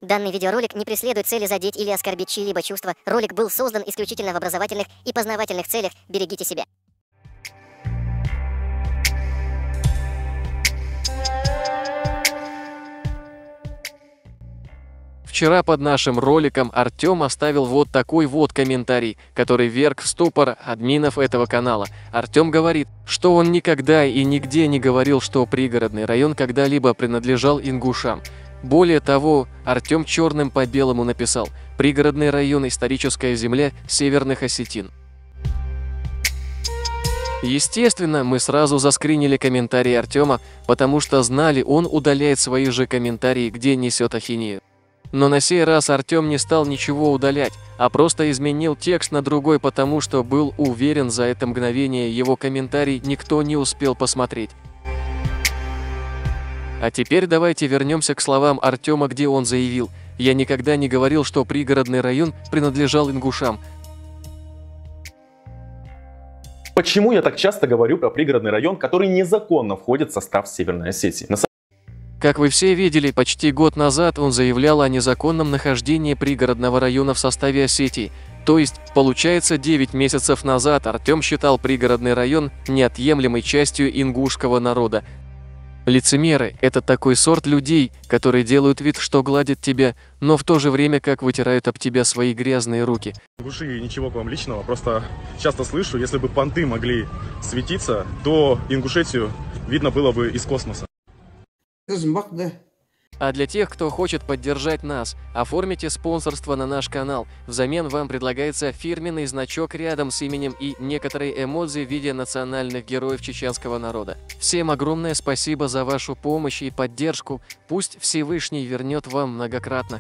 Данный видеоролик не преследует цели задеть или оскорбить чьи-либо чувства. Ролик был создан исключительно в образовательных и познавательных целях. Берегите себя. Вчера под нашим роликом Артем оставил вот такой вот комментарий, который вверг в ступор админов этого канала. Артем говорит, что он никогда и нигде не говорил, что пригородный район когда-либо принадлежал ингушам. Более того, Артем черным по белому написал: «Пригородный район – историческая земля северных осетин». Естественно, мы сразу заскринили комментарии Артема, потому что знали, он удаляет свои же комментарии, где несет ахинею. Но на сей раз Артем не стал ничего удалять, а просто изменил текст на другой, потому что был уверен, за это мгновение его комментарий никто не успел посмотреть. А теперь давайте вернемся к словам Артема, где он заявил: «Я никогда не говорил, что пригородный район принадлежал ингушам». Почему я так часто говорю про пригородный район, который незаконно входит в состав Северной Осетии? Как вы все видели, почти год назад он заявлял о незаконном нахождении пригородного района в составе Осетии. То есть, получается, 9 месяцев назад Артем считал пригородный район неотъемлемой частью ингушского народа. Лицемеры – это такой сорт людей, которые делают вид, что гладят тебя, но в то же время как вытирают об тебя свои грязные руки. Ингуши, ничего к вам личного, просто часто слышу, если бы понты могли светиться, то Ингушетию видно было бы из космоса. А для тех, кто хочет поддержать нас, оформите спонсорство на наш канал. Взамен вам предлагается фирменный значок рядом с именем и некоторые эмодзи в виде национальных героев чеченского народа. Всем огромное спасибо за вашу помощь и поддержку. Пусть Всевышний вернет вам многократно.